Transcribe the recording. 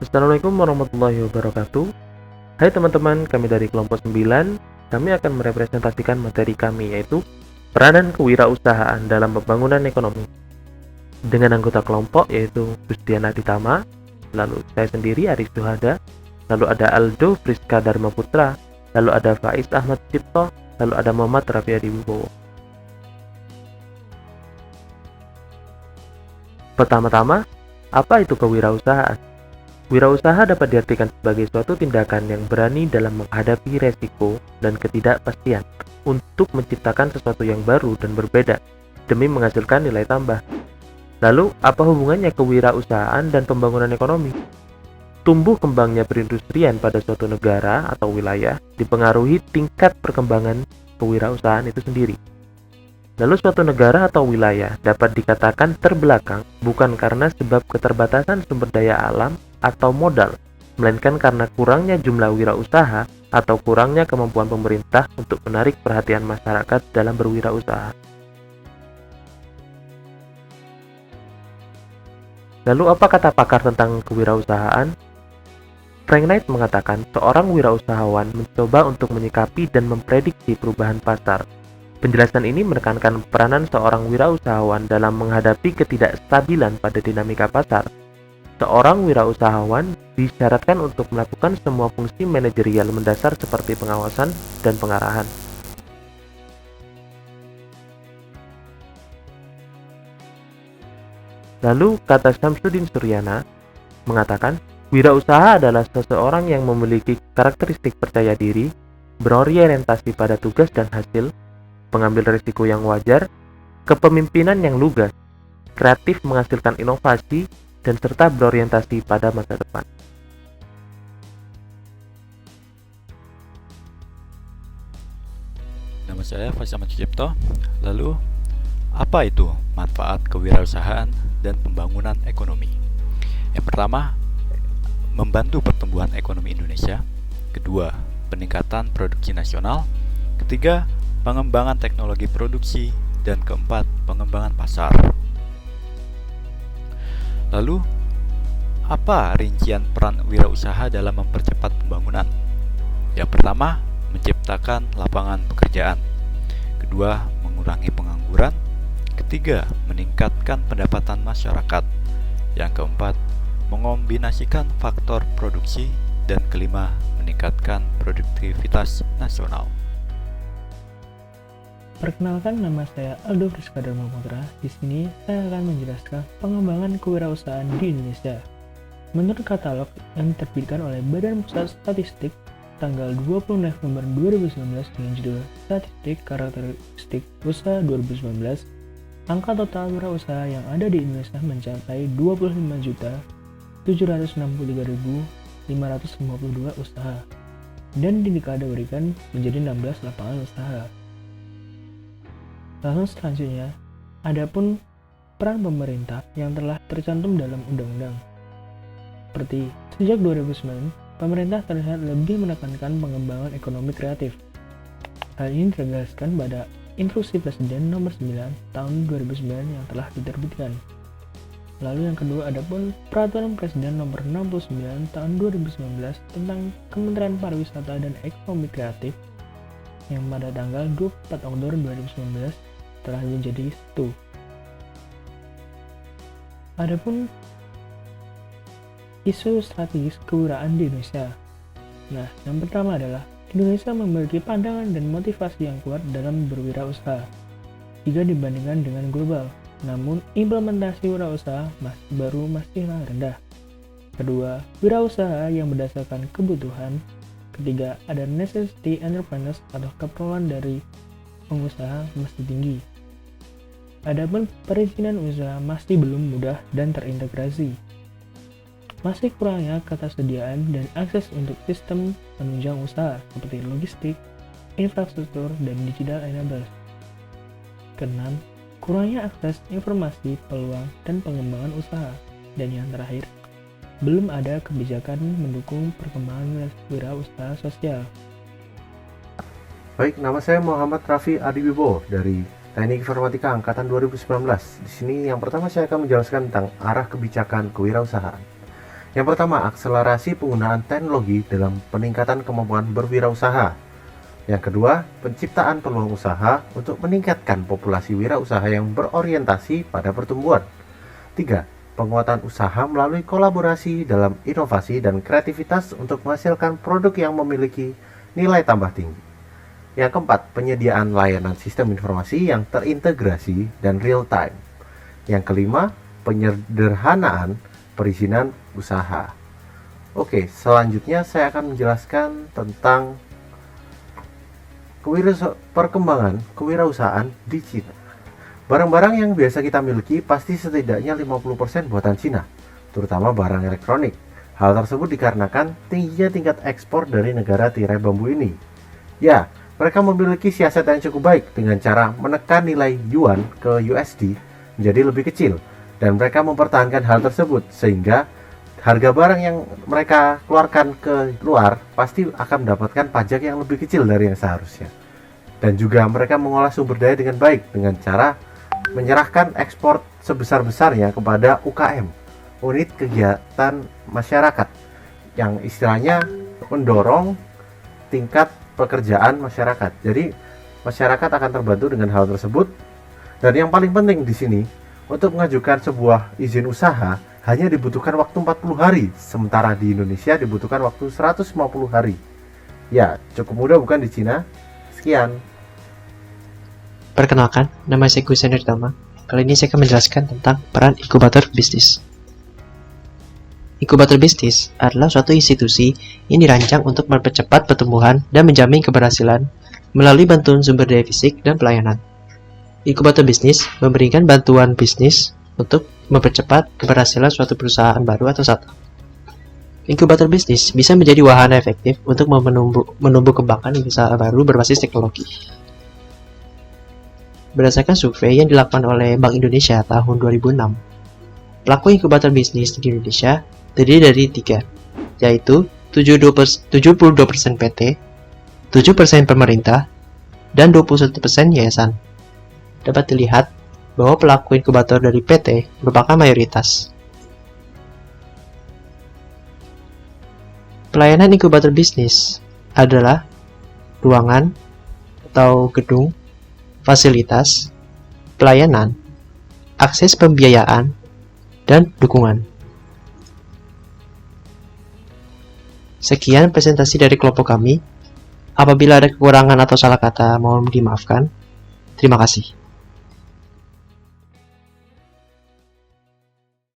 Assalamualaikum warahmatullahi wabarakatuh. Hai teman-teman, kami dari kelompok 9. Kami akan merepresentasikan materi kami, yaitu peranan kewirausahaan dalam pembangunan ekonomi. Dengan anggota kelompok yaitu Gustiana Ditama, lalu saya sendiri Aris Suhada, lalu ada Aldo Friska Dharma Putra, lalu ada Faiz Ahmad Cipto, lalu ada Muhammad Rafi Adi Wibowo. Pertama-tama, apa itu kewirausahaan? Wirausaha dapat diartikan sebagai suatu tindakan yang berani dalam menghadapi resiko dan ketidakpastian untuk menciptakan sesuatu yang baru dan berbeda demi menghasilkan nilai tambah. Lalu, apa hubungannya kewirausahaan dan pembangunan ekonomi? Tumbuh kembangnya perindustrian pada suatu negara atau wilayah dipengaruhi tingkat perkembangan kewirausahaan itu sendiri. Lalu suatu negara atau wilayah dapat dikatakan terbelakang bukan karena sebab keterbatasan sumber daya alam atau modal, melainkan karena kurangnya jumlah wirausaha atau kurangnya kemampuan pemerintah untuk menarik perhatian masyarakat dalam berwirausaha. Lalu apa kata pakar tentang kewirausahaan? Frank Knight mengatakan seorang wirausahawan mencoba untuk menyikapi dan memprediksi perubahan pasar. Penjelasan ini menekankan peranan seorang wirausahawan dalam menghadapi ketidakstabilan pada dinamika pasar. Seorang wirausahawan disyaratkan untuk melakukan semua fungsi manajerial mendasar seperti pengawasan dan pengarahan. Lalu, kata Syamsuddin Suryana mengatakan, wirausaha adalah seseorang yang memiliki karakteristik percaya diri, berorientasi pada tugas dan hasil, pengambil risiko yang wajar, kepemimpinan yang lugas, kreatif menghasilkan inovasi, dan serta berorientasi pada masa depan. Nama saya Faiz Ahmad Cipto. Lalu, apa itu manfaat kewirausahaan dan pembangunan ekonomi? Yang pertama, membantu pertumbuhan ekonomi Indonesia. Kedua, peningkatan produksi nasional. Ketiga, pengembangan teknologi produksi. Dan keempat, pengembangan pasar. Lalu, apa rincian peran wirausaha dalam mempercepat pembangunan? Yang pertama, menciptakan lapangan pekerjaan. Kedua, mengurangi pengangguran. Ketiga, meningkatkan pendapatan masyarakat. Yang keempat, mengombinasikan faktor produksi. Dan kelima, meningkatkan produktivitas nasional. Perkenalkan, nama saya Aldo Friska Dharma Putra. Di sini saya akan menjelaskan pengembangan kewirausahaan di Indonesia. Menurut katalog yang diterbitkan oleh Badan Pusat Statistik tanggal 20 November 2019 dengan judul Statistik Karakteristik Usaha 2019, angka total wirausaha yang ada di Indonesia mencapai 25.763.552 usaha dan dikategorikan menjadi 16 lapangan usaha. Lalu selanjutnya, adapun peran pemerintah yang telah tercantum dalam undang-undang. Seperti sejak 2009, pemerintah terlihat lebih menekankan pengembangan ekonomi kreatif. Hal ini ditegaskan pada Instruksi Presiden Nomor 9 Tahun 2009 yang telah diterbitkan. Lalu yang kedua, adapun Peraturan Presiden Nomor 69 Tahun 2019 tentang Kementerian Pariwisata dan Ekonomi Kreatif yang pada tanggal 24 Oktober 2019 telah menjadi satu. Adapun isu strategis kewirausahaan di Indonesia. Nah, yang pertama adalah Indonesia memiliki pandangan dan motivasi yang kuat dalam berwirausaha jika dibandingkan dengan global. Namun, implementasi wirausaha masihlah rendah. Kedua, wirausaha yang berdasarkan kebutuhan. Ketiga, ada necessity entrepreneurs atau keperluan dari pengusaha masih tinggi. Adapun perizinan usaha masih belum mudah dan terintegrasi. Masih kurangnya ketersediaan dan akses untuk sistem penunjang usaha seperti logistik, infrastruktur, dan digital enablers. Keenam, kurangnya akses informasi, peluang, dan pengembangan usaha. Dan yang terakhir, belum ada kebijakan mendukung perkembangan wirausaha sosial. Baik, nama saya Muhammad Rafi Adi Wibowo dari Teknik Informatika Angkatan 2019. Di sini yang pertama saya akan menjelaskan tentang arah kebijakan kewirausahaan. Yang pertama, akselerasi penggunaan teknologi dalam peningkatan kemampuan berwirausaha. Yang kedua, penciptaan peluang usaha untuk meningkatkan populasi wirausaha yang berorientasi pada pertumbuhan. 3. Penguatan usaha melalui kolaborasi dalam inovasi dan kreativitas untuk menghasilkan produk yang memiliki nilai tambah tinggi. Yang keempat, penyediaan layanan sistem informasi yang terintegrasi dan real time. Yang kelima, penyederhanaan perizinan usaha. Oke, selanjutnya saya akan menjelaskan tentang perkembangan kewirausahaan di Cina. Barang-barang yang biasa kita miliki pasti setidaknya 50% buatan Cina, terutama barang elektronik. Hal tersebut dikarenakan tingginya tingkat ekspor dari negara tirai bambu ini. Ya, mereka memiliki siasat yang cukup baik dengan cara menekan nilai yuan ke USD menjadi lebih kecil, dan mereka mempertahankan hal tersebut sehingga harga barang yang mereka keluarkan ke luar pasti akan mendapatkan pajak yang lebih kecil dari yang seharusnya. Dan juga mereka mengolah sumber daya dengan baik dengan cara menyerahkan ekspor sebesar-besarnya kepada UKM, unit kegiatan masyarakat, yang istilahnya mendorong tingkat pekerjaan masyarakat. Jadi masyarakat akan terbantu dengan hal tersebut. Dan yang paling penting di sini, untuk mengajukan sebuah izin usaha hanya dibutuhkan waktu 40 hari, sementara di Indonesia dibutuhkan waktu 150 hari. Ya, cukup mudah bukan di Cina? Sekian. Perkenalkan, nama saya Gusen Tama. Kali ini saya akan menjelaskan tentang peran inkubator bisnis. Inkubator bisnis adalah suatu institusi yang dirancang untuk mempercepat pertumbuhan dan menjamin keberhasilan melalui bantuan sumber daya fisik dan pelayanan. Inkubator bisnis memberikan bantuan bisnis untuk mempercepat keberhasilan suatu perusahaan baru atau startup. Inkubator bisnis bisa menjadi wahana efektif untuk menumbuh kembangkan usaha baru berbasis teknologi. Berdasarkan survei yang dilakukan oleh Bank Indonesia tahun 2006, pelaku inkubator bisnis di Indonesia terdiri dari 3, yaitu 72% PT, 7% pemerintah, dan 21% yayasan. Dapat dilihat bahwa pelaku inkubator dari PT merupakan mayoritas. Pelayanan inkubator bisnis adalah ruangan atau gedung, fasilitas, pelayanan, akses pembiayaan, dan dukungan. Sekian presentasi dari kelompok kami. Apabila ada kekurangan atau salah kata, mohon dimaafkan. Terima kasih.